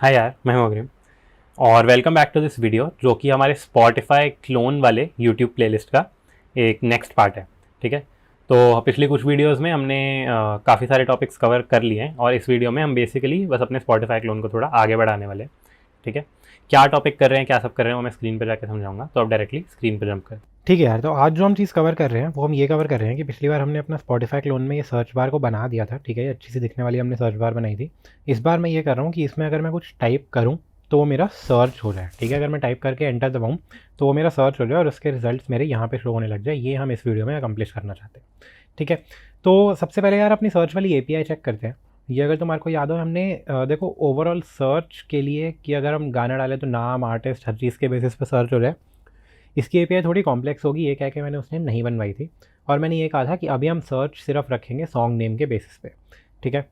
हाय यार, मैं हूँ अग्रिम और welcome back to this video जो कि हमारे स्पॉटिफाई क्लोन वाले यूट्यूब प्लेलिस्ट का एक नेक्स्ट पार्ट है। ठीक है, तो पिछली कुछ वीडियोस में हमने काफ़ी सारे टॉपिक्स कवर कर लिए हैं और इस वीडियो में हम बेसिकली बस अपने स्पॉटिफाई क्लोन को थोड़ा आगे बढ़ाने वाले हैं। ठीक है, क्या टॉपिक कर रहे हैं, क्या सब कर रहे हैं वो मैं स्क्रीन पर जाकर समझाऊंगा, तो अब डायरेक्टली स्क्रीन पर जंप कर। ठीक है यार, तो आज जो हम चीज़ कवर कर रहे हैं वो हम ये कवर कर रहे हैं कि पिछली बार हमने अपना स्पॉटिफाई क्लोन में ये सर्च बार को बना दिया था। ठीक है, ये अच्छी सी दिखने वाली हमने सर्च बार बनाई थी। इस बार मैं ये कर रहा हूँ कि इसमें अगर मैं कुछ टाइप करूँ तो वो मेरा सर्च हो जाए। ठीक है, अगर मैं टाइप करके एंटर दबाऊँ तो वो मेरा सर्च हो जाए और उसके रिजल्ट्स मेरे यहाँ पे शो होने लग जाए। ये हम इस वीडियो में अकम्प्लिश करना चाहते हैं। ठीक है, तो सबसे पहले यार अपनी सर्च वाली एपीआई चेक करते हैं। ये अगर तुम्हारे को याद हो, हमने देखो ओवरऑल सर्च के लिए कि अगर हम गाना डालें तो नाम, आर्टिस्ट, हर चीज़ के बेसिस पे सर्च हो जाए। इसकी एपीआई थोड़ी कॉम्प्लेक्स होगी, ये कह के मैंने उसने नहीं बनवाई थी। और मैंने ये कहा था कि अभी हम सर्च सिर्फ रखेंगे सॉन्ग नेम के बेसिस पे। ठीक है,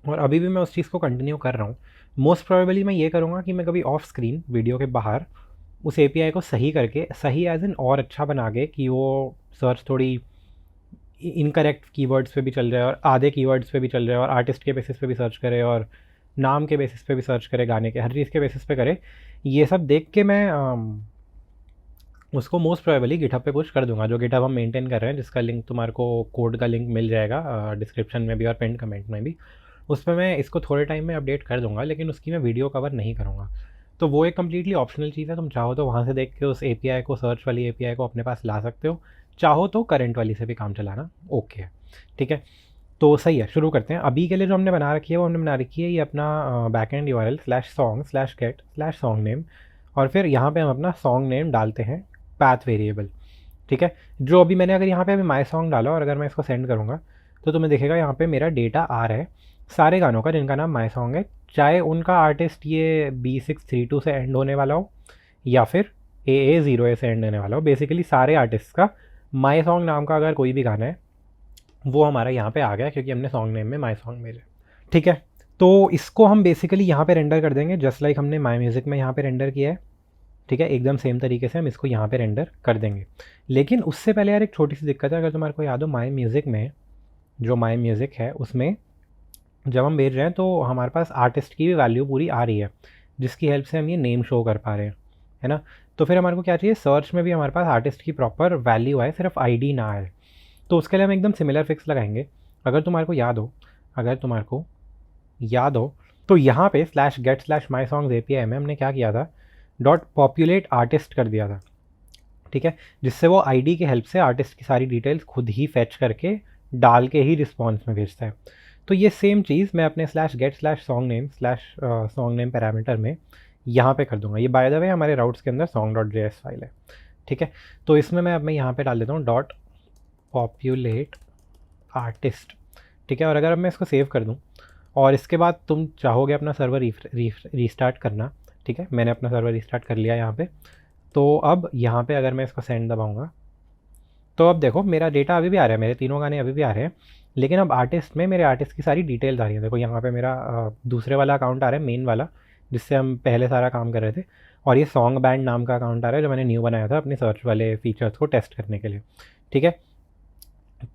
और अभी भी मैं उस चीज़ को कंटिन्यू कर रहा हूँ। मोस्ट प्रोबेबली मैं ये करूँगा कि मैं कभी ऑफ स्क्रीन वीडियो के बाहर उस एपीआई को सही करके, सही एज इन और अच्छा बना के कि वो सर्च थोड़ी इनकरेक्ट कीवर्ड्स पे भी चल रहा है और आधे कीवर्ड्स पे भी चल रहा है और आर्टिस्ट के बेसिस पे भी सर्च करे और नाम के बेसिस पे भी सर्च करे, गाने के हर चीज़ के बेसिस पे करे। ये सब देख के मैं उसको मोस्ट प्रोबेबली गिटहब पे पुश कर दूंगा, जो गिटहब हम मेंटेन कर रहे हैं, जिसका लिंक तुम्हारे को कोड का लिंक मिल जाएगा डिस्क्रिप्शन में भी और पिन कमेंट में भी। उसमें मैं इसको थोड़े टाइम में अपडेट कर दूंगा, लेकिन उसकी मैं वीडियो कवर नहीं करूँगा। तो वो एक कम्प्लीटली ऑप्शनल चीज़ है। तुम चाहो तो वहाँ से देख के उस एपीआई को, सर्च वाली एपीआई को अपने पास ला सकते हो। चाहो तो करंट वाली से भी काम चलाना ओके है। ठीक है, तो सही है, शुरू करते हैं। अभी के लिए जो हमने बना रखी है वो हमने बना रखी है ये अपना back and URL /song/get/song name, और फिर यहाँ पे हम अपना सॉन्ग नेम डालते हैं पाथ वेरिएबल। ठीक है, जो अभी मैंने अगर यहाँ पे अभी माई सॉन्ग डाला और अगर मैं इसको सेंड करूँगा तो तुम्हें दिखेगा यहाँ पे मेरा डेटा आ रहा है सारे गानों का जिनका नाम माई सॉन्ग है, चाहे उनका आर्टिस्ट ये B632 से एंड होने वाला हो या फिर AA0A से एंड होने वाला हो। बेसिकली सारे आर्टिस्ट का माई सॉन्ग नाम का अगर कोई भी गाना है वो हमारा यहाँ पे आ गया, क्योंकि हमने सॉन्ग नेम में माई सॉन्ग भेजा। ठीक है, तो इसको हम बेसिकली यहाँ पे रेंडर कर देंगे, जस्ट लाइक हमने माई म्यूज़िक में यहाँ पे रेंडर किया है। ठीक है, एकदम सेम तरीके से हम इसको यहाँ पे रेंडर कर देंगे। लेकिन उससे पहले यार एक छोटी सी दिक्कत है। अगर तुम्हारे को याद हो, माई म्यूज़िक में जो माई म्यूज़िक है उसमें जब हम भेज रहे हैं तो हमारे पास आर्टिस्ट की भी वैल्यू पूरी आ रही है, जिसकी हेल्प से हम ये नेम शो कर पा रहे हैं, है ना। तो फिर हमारे को क्या चाहिए, सर्च में भी हमारे पास आर्टिस्ट की प्रॉपर वैल्यू आए, सिर्फ आईडी ना आए। तो उसके लिए हम एकदम सिमिलर फिक्स लगाएंगे। अगर तुम्हारे को याद हो, अगर तुम्हारे को याद हो तो यहाँ पे /get/mysongs API में हमने क्या किया था, .populate artist कर दिया था। ठीक है, जिससे वो आईडी की हेल्प से आर्टिस्ट की सारी डिटेल्स खुद ही फैच करके डाल के ही रिस्पॉन्स में भेजता है। तो ये सेम चीज़ मैं अपने /get/song name पैरामीटर में यहाँ पे कर दूंगा। ये बाय द वे हमारे राउट्स के अंदर song.js फाइल है। ठीक है, तो इसमें मैं यहाँ पे डाल देता हूँ .populate artist। ठीक है, और अगर अब मैं इसको सेव कर दूँ और इसके बाद तुम चाहोगे अपना सर्वर रीस्टार्ट करना। ठीक है, मैंने अपना सर्वर रीस्टार्ट कर लिया यहाँ पे। तो अब यहाँ पे अगर मैं इसको सेंड दबाऊँगा तो अब देखो मेरा डेटा अभी भी आ रहा है, मेरे तीनों गाने अभी भी आ रहे हैं, लेकिन अब आर्टिस्ट में मेरे आर्टिस्ट की सारी डिटेल्स आ रही हैं। देखो यहाँ पे मेरा दूसरे वाला अकाउंट आ रहा है, मेन वाला, जिससे हम पहले सारा काम कर रहे थे, और ये सॉन्ग बैंड नाम का अकाउंट आ रहा है जो मैंने न्यू बनाया था अपने सर्च वाले फीचर्स को टेस्ट करने के लिए। ठीक है,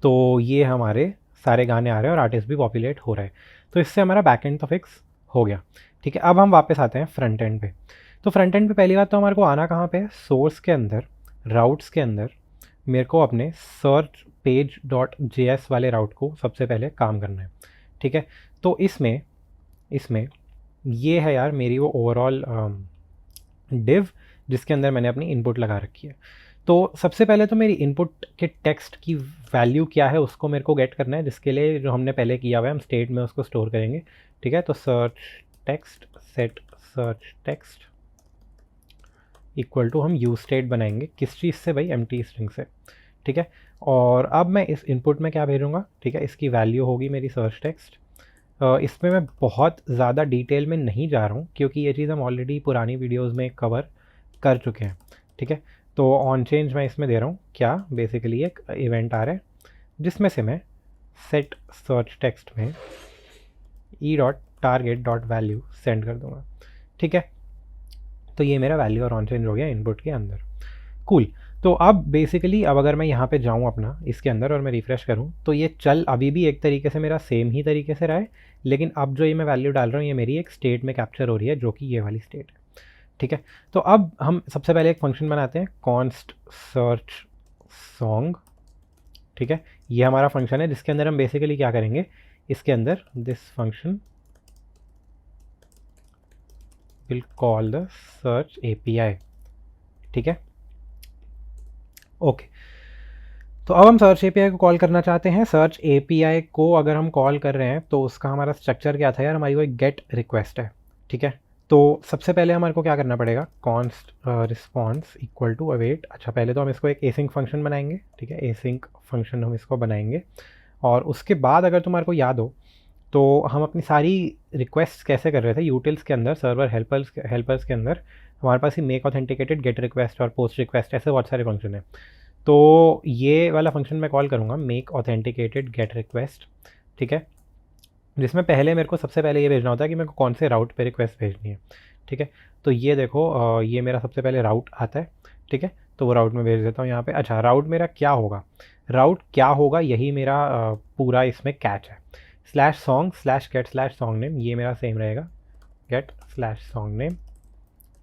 तो ये हमारे सारे गाने आ रहे हैं और आर्टिस्ट भी पॉपुलेट हो रहा है। तो इससे हमारा बैक एंड तो फिक्स हो गया। ठीक है, अब हम वापस आते हैं फ्रंट एंड पे। तो फ्रंट एंड पे पहली बात तो हमारे को आना कहाँ पे है, सोर्स के अंदर, राउट्स के अंदर मेरे को अपने सर्च page.js वाले राउट को सबसे पहले काम करना है। ठीक है, तो इसमें इसमें ये है यार मेरी वो ओवरऑल डिव, जिसके अंदर मैंने अपनी इनपुट लगा रखी है। तो सबसे पहले तो मेरी इनपुट के टेक्स्ट की वैल्यू क्या है उसको मेरे को गेट करना है, जिसके लिए जो हमने पहले किया हुआ है हम स्टेट में उसको स्टोर करेंगे। ठीक है, तो search text set search text equal to हम यूज स्टेट बनाएंगे, किस चीज़ से भाई, एम्प्टी स्ट्रिंग से। ठीक है, और अब मैं इस इनपुट में क्या भेजूँगा, ठीक है, इसकी वैल्यू होगी मेरी सर्च टेक्स्ट। इसमें मैं बहुत ज़्यादा डिटेल में नहीं जा रहा हूँ क्योंकि ये चीज़ हम ऑलरेडी पुरानी वीडियोज़ में कवर कर चुके हैं। ठीक है, तो ऑन चेंज मैं इसमें दे रहा हूँ क्या, बेसिकली एक इवेंट आ रहा है जिसमें से मैं सेट सर्च टेक्स्ट में e.target.value सेंड कर दूँगा। ठीक है, तो ये मेरा वैल्यू और ऑन चेंज हो गया इनपुट के अंदर। कूल, तो अब बेसिकली अब अगर मैं यहाँ पे जाऊँ अपना इसके अंदर और मैं रिफ़्रेश करूँ तो ये चल अभी भी एक तरीके से मेरा सेम ही तरीके से रहा है, लेकिन अब जो ये मैं वैल्यू डाल रहा हूँ ये मेरी एक स्टेट में कैप्चर हो रही है, जो कि ये वाली स्टेट है, ठीक है। तो अब हम सबसे पहले एक फंक्शन बनाते हैं कॉन्स्ट सर्च सॉन्ग, ठीक है। ये हमारा फंक्शन है जिसके अंदर हम बेसिकली क्या करेंगे, इसके अंदर this function will call the search API, ठीक है, ओके। तो अब हम सर्च एपीआई को कॉल करना चाहते हैं। सर्च एपीआई को अगर हम कॉल कर रहे हैं तो उसका हमारा स्ट्रक्चर क्या था यार, हमारी वो एक गेट रिक्वेस्ट है, ठीक है। तो सबसे पहले हमारे को क्या करना पड़ेगा, const response equal to await. अच्छा, पहले तो हम इसको एक एसिंक फंक्शन बनाएंगे, ठीक है, एसिंक फंक्शन हम इसको बनाएंगे। और उसके बाद अगर तुम्हारे को याद हो तो हम अपनी सारी रिक्वेस्ट कैसे कर रहे थे, यूटिल्स के अंदर, सर्वर हेल्पर्स के अंदर हमारे पास ही मेक ऑथेंटिकेटेड, गेट रिक्वेस्ट और पोस्ट रिक्वेस्ट, ऐसे बहुत सारे फंक्शन हैं। तो ये वाला फंक्शन मैं कॉल करूँगा मेक ऑथेंटिकेटेड गेट रिक्वेस्ट, ठीक है, जिसमें पहले मेरे को सबसे पहले ये भेजना होता है कि मेरे को कौन से राउट पे रिक्वेस्ट भेजनी है, ठीक है। तो ये देखो ये मेरा सबसे पहले राउट आता है, ठीक है, तो वो राउट में भेज देता हूँ यहाँ पे। अच्छा, राउट मेरा क्या होगा, राउट क्या होगा, यही मेरा पूरा इसमें कैच है। Slash song slash gate slash song name, ये मेरा सेम रहेगा, गेट स्लैश सॉन्ग नेम,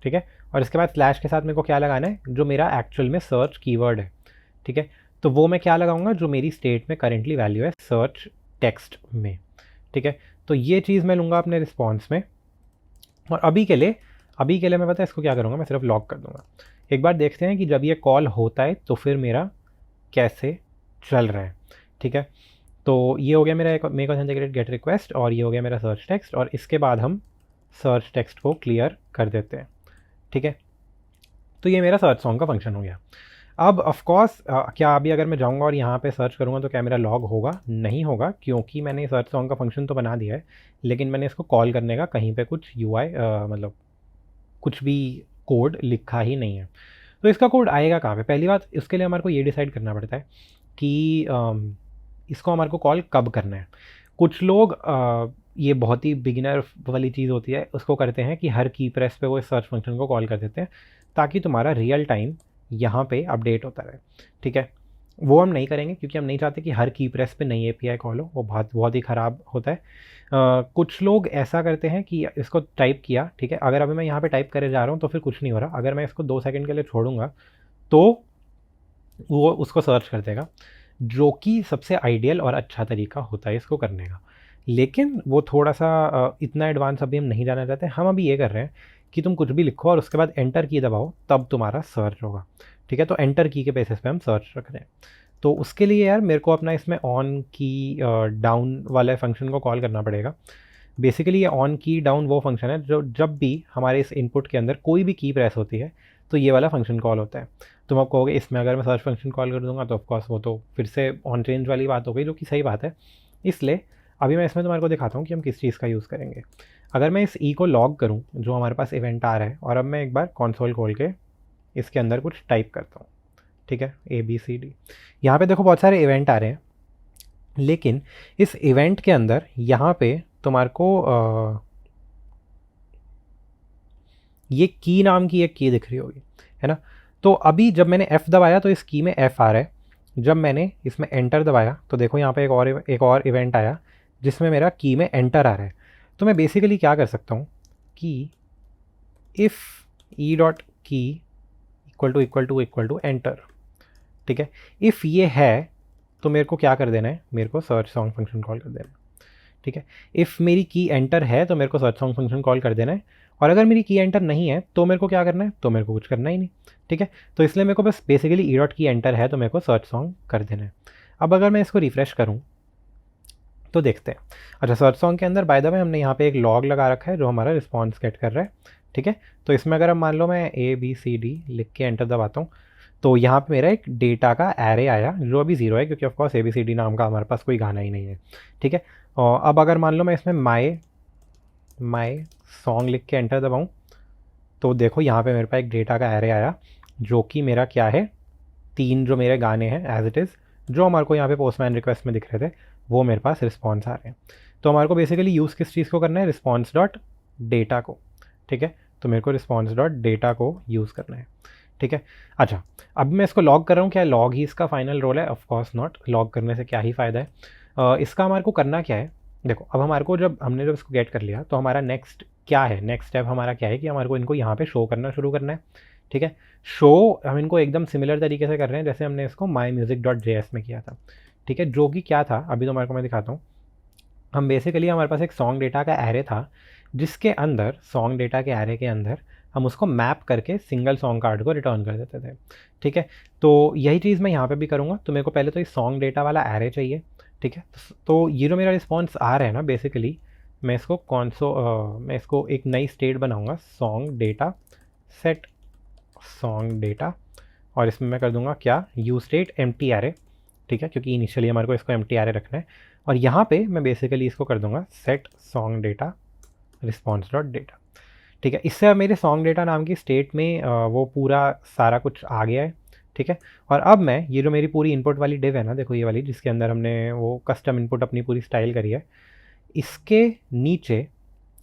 ठीक है। और इसके बाद स्लैश के साथ मेरे को क्या लगाना है, जो मेरा एक्चुअल में सर्च कीवर्ड है, ठीक है। तो वो मैं क्या लगाऊंगा, जो मेरी स्टेट में करेंटली वैल्यू है सर्च टेक्स्ट में, ठीक है। तो ये चीज़ मैं लूँगा अपने रिस्पॉन्स में। और अभी के लिए मैं पता है इसको क्या करूँगा, मैं सिर्फ लॉक कर दूँगा। एक बार देखते हैं कि जब ये कॉल होता है तो फिर मेरा कैसे चल रहा है, ठीक है। तो ये हो गया मेरा एक मेक ऑथेंटिकेटेड गेट रिक्वेस्ट, और ये हो गया मेरा सर्च टेक्स्ट, और इसके बाद हम सर्च टेक्स्ट को क्लियर कर देते हैं, ठीक है। तो ये मेरा सर्च सॉन्ग का फंक्शन हो गया। अब ऑफकोर्स क्या अभी अगर मैं जाऊंगा और यहाँ पे सर्च करूँगा तो क्या मेरा लॉग होगा, नहीं होगा, क्योंकि मैंने सर्च सॉन्ग का फंक्शन तो बना दिया है, लेकिन मैंने इसको कॉल करने का कहीं पे कुछ यूआई मतलब कुछ भी कोड लिखा ही नहीं है। तो इसका कोड आएगा कहाँ पे, पहली बात इसके लिए हमारे को ये डिसाइड करना पड़ता है कि इसको हमारे को कॉल कब करना है। कुछ लोग ये बहुत ही बिगिनर वाली चीज़ होती है, उसको करते हैं कि हर की प्रेस पे वो इस सर्च फंक्शन को कॉल कर देते हैं ताकि तुम्हारा रियल टाइम यहाँ पे अपडेट होता रहे, ठीक है। वो हम नहीं करेंगे क्योंकि हम नहीं चाहते कि हर की प्रेस पे नई एपीआई कॉल हो, वो बहुत ही ख़राब होता है। कुछ लोग ऐसा करते हैं कि इसको टाइप किया, ठीक है, अगर अभी मैं यहाँ पे टाइप करे जा रहा हूँ तो फिर कुछ नहीं हो रहा, अगर मैं इसको 2 सेकंड के लिए छोड़ूंगा तो वो उसको सर्च कर देगा, जो कि सबसे आइडियल और अच्छा तरीका होता है इसको करने का। लेकिन वो थोड़ा सा इतना एडवांस अभी हम नहीं जाना चाहते। हम अभी ये कर रहे हैं कि तुम कुछ भी लिखो और उसके बाद एंटर की दबाओ, तब तुम्हारा सर्च होगा, ठीक है। तो एंटर की के बेसिस पे हम सर्च रख रहे हैं। तो उसके लिए यार मेरे को अपना इसमें ऑन की डाउन वाले फंक्शन को कॉल करना पड़ेगा। बेसिकली ये ऑन की डाउन वो फंक्शन है जो जब भी हमारे इस इनपुट के अंदर कोई भी की प्रेस होती है तो ये वाला फंक्शन कॉल होता है। तुम आप कहोगे इसमें अगर मैं सर्च फंक्शन कॉल कर दूंगा तो ऑफकोर्स वो तो फिर से ऑन चेंज वाली बात हो गई, जो कि सही बात है। इसलिए अभी मैं इसमें तुम्हारे को दिखाता हूँ कि हम किस चीज़ का यूज़ करेंगे। अगर मैं इस ई को लॉग करूँ जो हमारे पास इवेंट आ रहा है, और अब मैं एक बार कंसोल खोल के इसके अंदर कुछ टाइप करता हूँ, ठीक है, ABCD। यहाँ पे देखो बहुत सारे इवेंट आ रहे हैं, लेकिन इस इवेंट के अंदर यहाँ पे तुम्हारे को ये की नाम की एक की दिख रही होगी, है ना। तो अभी जब मैंने F दबाया तो इस की में F आ रहा है। जब मैंने इसमें एंटर दबाया तो देखो यहाँ पे एक और इवेंट आया जिसमें मेरा की में एंटर आ रहा है। तो मैं बेसिकली क्या कर सकता हूँ कि इफ़ ई डॉट की इक्वल टू एंटर, ठीक है। इफ़ ये है तो मेरे को क्या कर देना है, मेरे को सर्च सॉन्ग फंक्शन कॉल कर देना है, ठीक है। इफ़ मेरी की एंटर है तो मेरे को सर्च सॉन्ग फंक्शन कॉल कर देना है, और अगर मेरी की एंटर नहीं है तो मेरे को क्या करना है, तो मेरे को कुछ करना ही नहीं, ठीक है। तो इसलिए मेरे को बस बेसिकली ई डॉट की एंटर है तो मेरे को सर्च सॉन्ग कर देना है। अब अगर मैं इसको रिफ्रेश करूँ तो देखते हैं। अच्छा, सर्च सॉन्ग के अंदर बाय द वे हमने यहाँ पे एक लॉग लगा रखा है जो हमारा रिस्पॉन्स गेट कर रहा है, ठीक है। तो इसमें अगर अब मान लो मैं ABCD लिख के एंटर दबाता हूँ तो यहाँ पे मेरा एक डेटा का एरे आया जो अभी 0 है, क्योंकि ऑफकोर्स ABCD नाम का हमारे पास कोई गाना ही नहीं है, ठीक है। और अब अगर मान लो मैं इसमें माई सॉन्ग लिख के एंटर दबाऊँ तो देखो यहाँ पे मेरे पास एक डेटा का एरे आया जो कि मेरा क्या है, 3 जो मेरे गाने हैं एज इट इज़, जो हमारे को यहाँ पे पोस्टमैन रिक्वेस्ट में दिख रहे थे, वो मेरे पास रिस्पॉन्स आ रहे हैं। तो हमारे को बेसिकली यूज़ किस चीज़ को करना है, रिस्पॉन्स डॉट डेटा को, ठीक है। तो मेरे को रिस्पॉन्स डॉट डेटा को यूज़ करना है, ठीक है। अच्छा, अब मैं इसको लॉग कर रहा हूँ, क्या लॉग ही इसका फाइनल रोल है? ऑफकोर्स नॉट, लॉग करने से क्या ही फ़ायदा है। इसका हमारे को करना क्या है, देखो अब हमारे को जब इसको गेट कर लिया तो हमारा नेक्स्ट क्या है, नेक्स्ट स्टेप हमारा क्या है कि हमारे को इनको यहाँ पे शो करना शुरू करना है। ठीक है, शो हम इनको एकदम सिमिलर तरीके से कर रहे हैं जैसे हमने इसको mymusic.js में किया था। ठीक है, जो कि क्या था अभी तो हमारे को मैं दिखाता हूँ। हम बेसिकली हमारे पास एक सॉन्ग डेटा का एरे था जिसके अंदर सॉन्ग डेटा के एरे के अंदर हम उसको मैप करके सिंगल सॉन्ग कार्ड को रिटर्न कर देते थे। ठीक है, तो यही चीज़ मैं यहाँ पे भी करूँगा। तो मेरे को पहले तो ये सॉन्ग डेटा वाला एरे चाहिए। ठीक है, तो ये जो मेरा रिस्पॉन्स आ रहा है ना, बेसिकली मैं इसको मैं इसको एक नई स्टेट बनाऊँगा, song data set song data, और इसमें मैं कर दूंगा क्या, यू स्टेट एम्प्टी एरे। ठीक है, क्योंकि इनिशियली हमारे को इसको एम्प्टी एरे रखना है। और यहाँ पे मैं बेसिकली इसको कर दूंगा set song data response dot data. ठीक है, इससे अब मेरे सॉन्ग डेटा नाम की स्टेट में वो पूरा सारा कुछ आ गया है। ठीक है, और अब मैं ये जो मेरी पूरी इनपुट वाली डिव है ना, देखो ये वाली जिसके अंदर हमने वो कस्टम इनपुट अपनी पूरी स्टाइल करी है, इसके नीचे,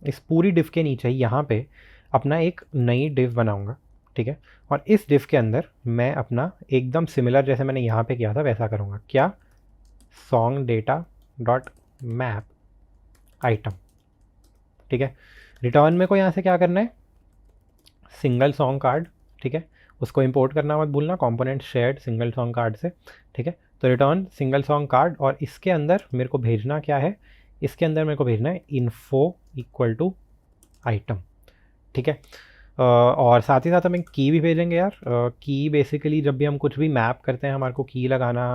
इस पूरी डिव के नीचे यहाँ पे अपना एक नई डिव बनाऊंगा। ठीक है, और इस डिव के अंदर मैं अपना एकदम सिमिलर जैसे मैंने यहाँ पे किया था वैसा करूँगा, क्या, song data dot map item. ठीक है, रिटर्न में को यहाँ से क्या करना है, सिंगल सॉन्ग कार्ड। ठीक है, उसको इंपोर्ट करना मत भूलना, component shared single song card से। ठीक है, तो रिटर्न सिंगल सॉन्ग कार्ड, और इसके अंदर मेरे को भेजना क्या है, इसके अंदर मेरे को भेजना है इन्फो इक्वल टू आइटम। ठीक है, और साथ ही साथ हम एक की भी भेजेंगे यार। की बेसिकली जब भी हम कुछ भी मैप करते हैं हमारे को की लगाना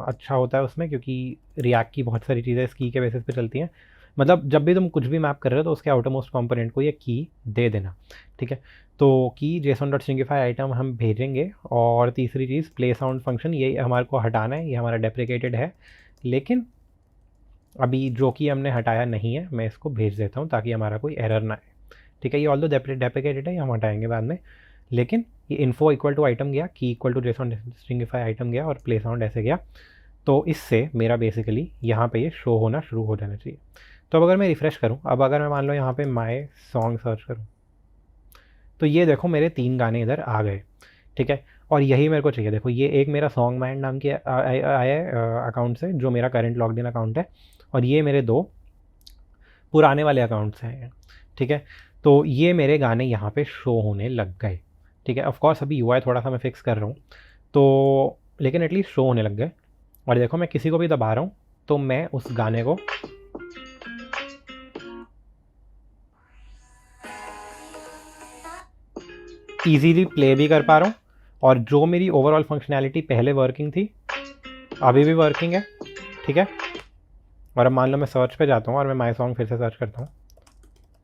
अच्छा होता है उसमें, क्योंकि रिएक्ट की बहुत सारी चीज़ें इस की के बेसिस पे चलती हैं। मतलब जब भी तुम कुछ भी मैप कर रहे हो तो उसके आउटरमोस्ट कंपोनेंट को ये की दे देना। ठीक है, तो की json.stringify आइटम हम भेजेंगे। और तीसरी चीज़ प्ले साउंड फंक्शन, ये हमारे को हटाना है, ये हमारा डेप्रिकेटेड है, लेकिन अभी जो कि हमने हटाया नहीं है, मैं इसको भेज देता हूँ ताकि हमारा कोई एरर ना आए। ठीक है, ये ऑल दो डेप्रिकेटेड है, ये हम हटाएंगे बाद में, लेकिन ये इन्फो इक्वल टू आइटम गया, की इक्वल टू json.stringify आइटम गया, और प्ले साउंड ऐसे गया। तो इससे मेरा बेसिकली यहाँ पे ये शो होना शुरू हो जाना चाहिए। तो अब अगर मैं रिफ़्रेश करूँ, अब अगर मैं मान लो यहाँ पे माई सॉन्ग सर्च करूँ, तो ये देखो मेरे 3 गाने इधर आ गए। ठीक है, और यही मेरे को चाहिए। देखो ये एक मेरा सॉन्ग माइंड नाम की आया है अकाउंट से, जो मेरा करंट लॉग्ड इन अकाउंट है, और ये मेरे 2 पुराने वाले अकाउंट से हैं। ठीक है, तो ये मेरे गाने यहाँ पे शो होने लग गए। ठीक है, ऑफ कोर्स अभी यूआई थोड़ा सा मैं फिक्स कर रहा हूँ, तो लेकिन एटलीस्ट शो होने लग गए। और देखो मैं किसी को भी दबा रहा हूँ तो मैं उस गाने को ईजीली प्ले भी कर पा रहा हूँ, और जो मेरी ओवरऑल फंक्शनैलिटी पहले वर्किंग थी अभी भी वर्किंग है। ठीक है, और अब मान लो मैं सर्च पे जाता हूँ और मैं माई सॉन्ग फिर से सर्च करता हूँ।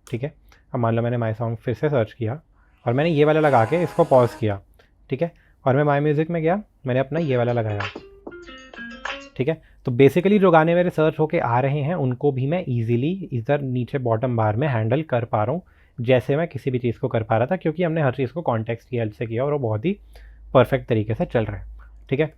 ठीक है, अब मान लो मैंने माई सॉन्ग फिर से सर्च किया और मैंने ये वाला लगा के इसको पॉज किया। ठीक है, और मैं माई म्यूज़िक में गया, मैंने अपना ये वाला लगाया। ठीक है, तो बेसिकली जो गाने मेरे सर्च होके आ रहे हैं उनको भी मैं ईजिली इधर नीचे बॉटम बार में हैंडल कर पा रहा हूँ, जैसे मैं किसी भी चीज़ को कर पा रहा था, क्योंकि हमने हर चीज़ को कॉन्टेक्स्ट की हेल्प से किया और वो बहुत ही परफेक्ट तरीके से चल रहा है। ठीक है,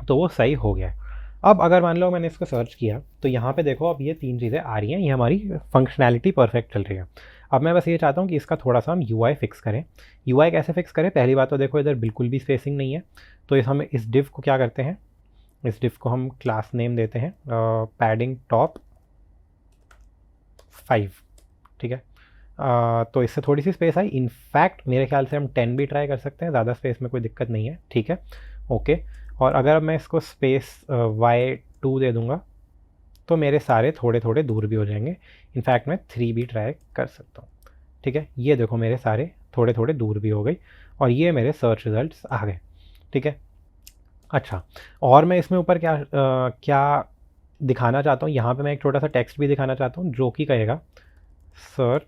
तो वो सही हो गया है। अब अगर मान लो मैंने इसको सर्च किया तो यहाँ पे देखो अब ये 3 चीज़ें आ रही हैं, ये हमारी फंक्शनैलिटी परफेक्ट चल रही है। अब मैं बस ये चाहता हूँ कि इसका थोड़ा सा हम यूआई फिक्स करें। यूआई कैसे फिक्स करें, पहली बात तो देखो इधर बिल्कुल भी स्पेसिंग नहीं है, तो हम इस डिव को क्या करते हैं, इस डिव को हम क्लास नेम देते हैं पैडिंग टॉप 5। ठीक है, तो इससे थोड़ी सी स्पेस आई, इनफैक्ट मेरे ख्याल से हम 10 भी ट्राई कर सकते हैं, ज़्यादा स्पेस में कोई दिक्कत नहीं है। ठीक है, ओके, और अगर मैं इसको स्पेस y2 दे दूंगा तो मेरे सारे थोड़े थोड़े दूर भी हो जाएंगे। इनफैक्ट मैं 3 भी ट्राई कर सकता हूँ। ठीक है, ये देखो मेरे सारे थोड़े थोड़े दूर भी हो गई और ये मेरे सर्च रिजल्ट्स आ गए। ठीक है, अच्छा, और मैं इसमें ऊपर क्या दिखाना चाहता हूँ, यहाँ पे मैं एक छोटा सा टेक्स्ट भी दिखाना चाहता हूँ जो कि कहेगा सर्च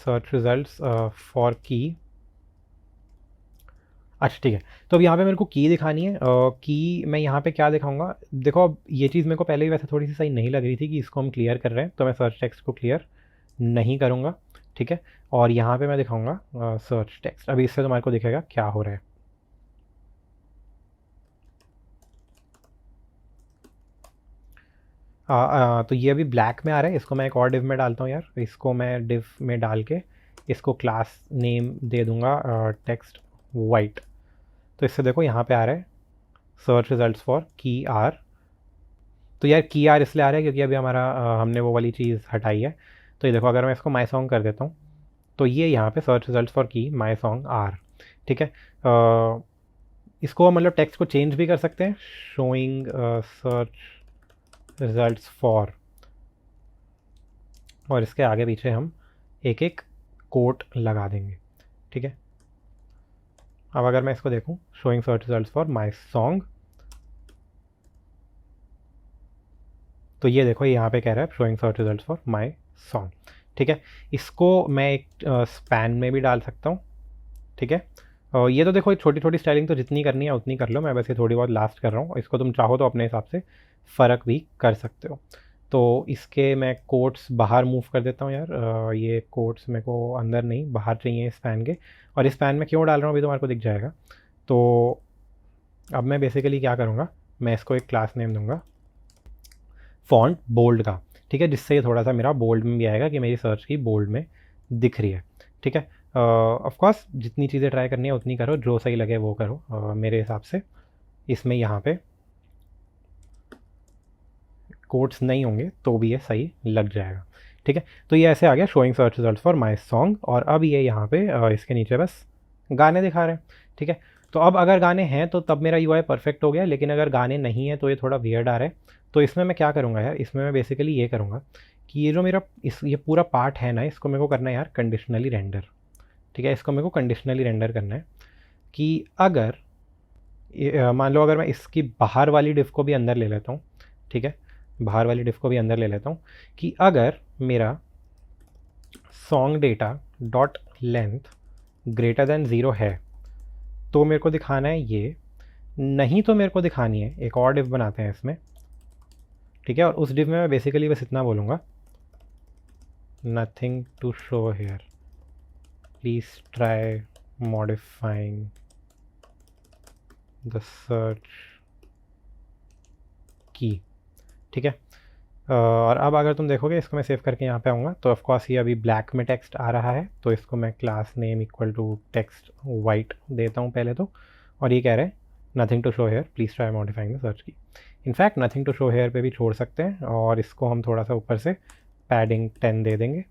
रिजल्ट्स फॉर की। अच्छा ठीक है, तो अब यहाँ पे मेरे को की दिखानी है। की मैं यहाँ पे क्या दिखाऊंगा, देखो अब ये चीज़ मेरे को पहले ही वैसे थोड़ी सी सही नहीं लग रही थी कि इसको हम क्लियर कर रहे हैं, तो मैं सर्च टेक्स्ट को क्लियर नहीं करूँगा। ठीक है, और यहाँ पे मैं दिखाऊंगा सर्च टेक्स्ट। अभी इससे तुम्हारे को दिखेगा क्या हो रहा है। तो ये अभी ब्लैक में आ रहा है, इसको मैं एक और डिव में डालता हूँ यार, इसको मैं डिव में डाल के इसको क्लास नेम दे दूँगा टेक्स्ट वाइट। तो इससे देखो यहाँ पे आ रहा है सर्च रिजल्ट्स फॉर की आर तो यार की आर इसलिए आ रहा है क्योंकि अभी हमारा हमने वो वाली चीज़ हटाई है। तो ये देखो, अगर मैं इसको माई सॉन्ग कर देता हूँ तो ये यहाँ पे सर्च रिजल्ट फॉर की माई सॉन्ग आर, ठीक है। इसको मतलब टेक्स्ट को चेंज भी कर सकते हैं, शोइंग सर्च रिजल्ट्स फॉर, और इसके आगे पीछे हम एक एक कोट लगा देंगे, ठीक है। अब अगर मैं इसको देखूं, showing search results for my song, तो ये देखो यहाँ पे कह रहा है showing search results for my song, ठीक है। इसको मैं एक स्पैन में भी डाल सकता हूँ, ठीक है। और ये तो देखो छोटी छोटी स्टाइलिंग तो जितनी करनी है उतनी कर लो, मैं वैसे थोड़ी बहुत लास्ट कर रहा हूँ। इसको तुम चाहो तो अपने हिसाब से फ़र्क भी कर सकते हो। तो इसके मैं कोट्स बाहर मूव कर देता हूँ यार, ये कोट्स मेरे को अंदर नहीं बाहर चाहिए इस पैन के। और इस पैन में क्यों डाल रहा हूँ अभी तुम्हारे को दिख जाएगा। तो अब मैं बेसिकली क्या करूँगा, मैं इसको एक क्लास नेम दूँगा फॉन्ट बोल्ड का, ठीक है, जिससे ये थोड़ा सा मेरा बोल्ड में भी आएगा कि मेरी सर्च की बोल्ड में दिख रही है, ठीक है। ऑफ कोर्स जितनी चीज़ें ट्राई करनी है उतनी करो, जो सही लगे वो करो। मेरे हिसाब से इसमें यहाँ पे कोट्स नहीं होंगे तो भी ये सही लग जाएगा, ठीक है। तो ये ऐसे आ गया showing search result for my song, और अब ये यहाँ पे इसके नीचे बस गाने दिखा रहे हैं, ठीक है। तो अब अगर गाने हैं तो तब मेरा यूआई परफेक्ट हो गया, लेकिन अगर गाने नहीं है तो ये थोड़ा वियर्ड आ रहा है। तो इसमें मैं क्या करूँगा यार, इसमें मैं बेसिकली ये करूँगा कि ये जो मेरा ये पूरा पार्ट है ना, इसको मेरे को करना है यार कंडीशनली रेंडर, ठीक है। इसको मेरे को कंडीशनली रेंडर करना है कि अगर मान लो अगर मैं इसकी बाहर वाली डिफ को भी अंदर ले लेता हूँ, ठीक है, बाहर वाली डिफ को भी अंदर ले लेता हूँ, कि अगर मेरा song data dot length greater than 0 है तो मेरे को दिखाना है ये, नहीं तो मेरे को दिखानी है एक और डिव बनाते हैं इसमें, ठीक है। और उस डिव में मैं बेसिकली बस इतना बोलूँगा, nothing to show here, please try modifying the search key, ठीक है। और अब अगर तुम देखोगे, इसको मैं सेव करके यहाँ पे आऊँगा तो ऑफकोर्स ये अभी ब्लैक में टेक्स्ट आ रहा है, तो इसको मैं class name equal to text white देता हूँ पहले तो। और ये कह रहे हैं nothing to show here, please try modifying the search key. In fact nothing to show here पे भी छोड़ सकते हैं, और इसको हम थोड़ा सा ऊपर से पैडिंग 10 दे देंगे,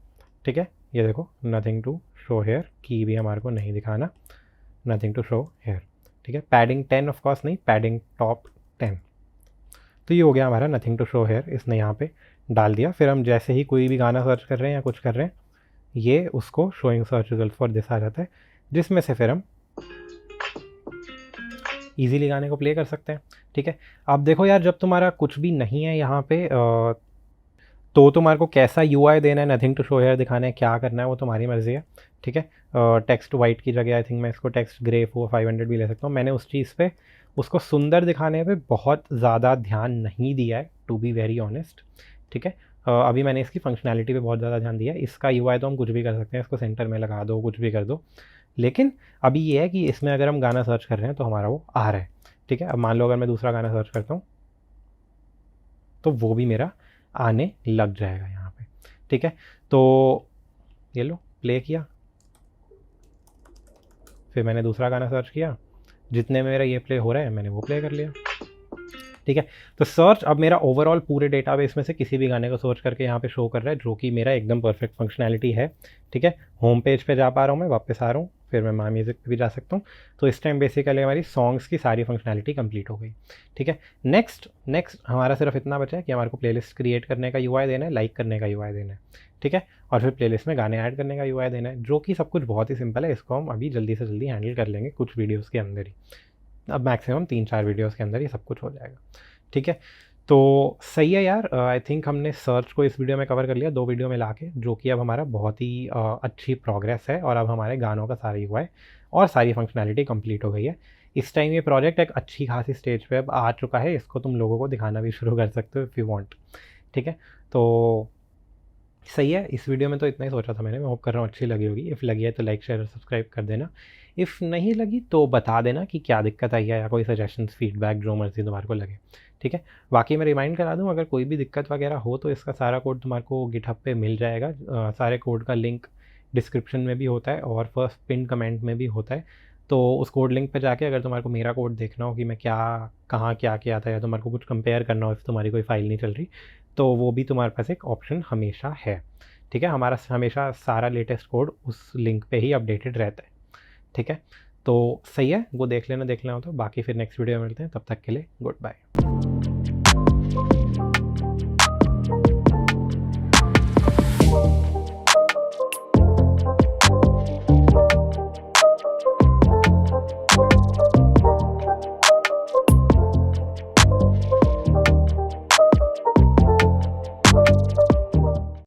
ठीक है। ये देखो नथिंग टू शो हेयर की भी हमारे को नहीं दिखाना, नथिंग टू शो हेयर, ठीक है। पैडिंग 10 ऑफकोर्स नहीं, पैडिंग टॉप 10। तो ये हो गया हमारा नथिंग टू शो हेयर, इसने यहाँ पे डाल दिया। फिर हम जैसे ही कोई भी गाना सर्च कर रहे हैं या कुछ कर रहे हैं, ये उसको showing search result for this आ जाता है, जिसमें से फिर हम इजीली गाने को प्ले कर सकते हैं, ठीक है। अब देखो यार, जब तुम्हारा कुछ भी नहीं है यहाँ पे तो तुम्हारे को कैसा यूआई देना है, नथिंग टू शो हेयर दिखाना है, क्या करना है वो तुम्हारी मर्ज़ी है, ठीक है। टेक्स्ट वाइट की जगह आई थिंक मैं इसको टेक्स्ट ग्रे 500 भी ले सकता हूँ। मैंने उस चीज़ पे उसको सुंदर दिखाने पे बहुत ज़्यादा ध्यान नहीं दिया है, टू बी वेरी ऑनेस्ट, ठीक है। अभी मैंने इसकी फंक्शनैलिटी पे बहुत ज़्यादा ध्यान दिया है। इसका यूआई तो हम कुछ भी कर सकते हैं, इसको सेंटर में लगा दो, कुछ भी कर दो, लेकिन अभी ये है कि इसमें अगर हम गाना सर्च कर रहे हैं तो हमारा वो आ रहा है, ठीक है। अब मान लो अगर मैं दूसरा गाना सर्च करता हूँ तो वो भी मेरा आने लग जाएगा यहाँ पे, ठीक है। तो ये लो प्ले किया, फिर मैंने दूसरा गाना सर्च किया, जितने में मेरा ये प्ले हो रहा है मैंने वो प्ले कर लिया, ठीक है। तो सर्च अब मेरा ओवरऑल पूरे डेटाबेस में से किसी भी गाने को सर्च करके यहाँ पे शो कर रहा है, जो कि मेरा एकदम परफेक्ट फंक्शनैलिटी है, ठीक है। होम पेज पे जा पा रहा हूँ मैं, वापस आ रहा हूँ, फिर मैं माई म्यूज़िक पे भी जा सकता हूँ। तो इस टाइम बेसिकली हमारी सॉन्ग्स की सारी फंक्शनैलिटी कंप्लीट हो गई, ठीक है। नेक्स्ट हमारा सिर्फ इतना बचा है कि हमारे को प्लेलिस्ट क्रिएट करने का यूआई देना है, लाइक करने का यूआई देना है, ठीक है। और फिर प्लेलिस्ट में गाने ऐड करने का यूआई देना है, जो कि सब कुछ बहुत ही सिंपल है। इसको हम अभी जल्दी से जल्दी हैंडल कर लेंगे कुछ वीडियोज़ के अंदर ही। अब मैक्सिमम 3-4 वीडियोज़ के अंदर ही सब कुछ हो जाएगा, ठीक है। तो सही है यार, आई थिंक हमने सर्च को इस वीडियो में कवर कर लिया 2 वीडियो में लाके, जो कि अब हमारा बहुत ही अच्छी प्रोग्रेस है, और अब हमारे गानों का सारा यूआई और सारी फंक्शनैलिटी कंप्लीट हो गई है। इस टाइम ये प्रोजेक्ट एक अच्छी खासी स्टेज पे अब आ चुका है, इसको तुम लोगों को दिखाना भी शुरू कर सकते हो इफ़ यू वांट, ठीक है। तो सही है, इस वीडियो में तो इतना ही सोचा था मैंने, मैं होप कर रहा हूँ अच्छी लगी होगी। इफ़ लगी है तो लाइक शेयर और सब्सक्राइब कर देना, इफ़ नहीं लगी तो बता देना कि क्या दिक्कत आई है, या कोई सजेशंस फीडबैक जो मर्ज़ी तुम्हारे को लगे, ठीक है। बाकी मैं रिमाइंड करा दूँ, अगर कोई भी दिक्कत वगैरह हो तो इसका सारा कोड तुम्हारे को गिटहब पे मिल जाएगा। सारे कोड का लिंक डिस्क्रिप्शन में भी होता है और फर्स्ट पिन कमेंट में भी होता है। तो उस कोड लिंक पे जाके अगर तुम्हारे को मेरा कोड देखना हो कि मैं कहाँ क्या किया था, या तुम्हारे को कुछ कंपेयर करना हो, इफ तुम्हारी कोई फाइल नहीं चल रही, तो वो भी तुम्हारे पास एक ऑप्शन हमेशा है। ठीक है, हमारा हमेशा सारा लेटेस्ट कोड उस लिंक पे ही अपडेटेड रहता है। ठीक है, तो सही है, वो देख लेना हो तो। बाकी फिर नेक्स्ट वीडियो में मिलते हैं, तब तक के लिए गुड बाय।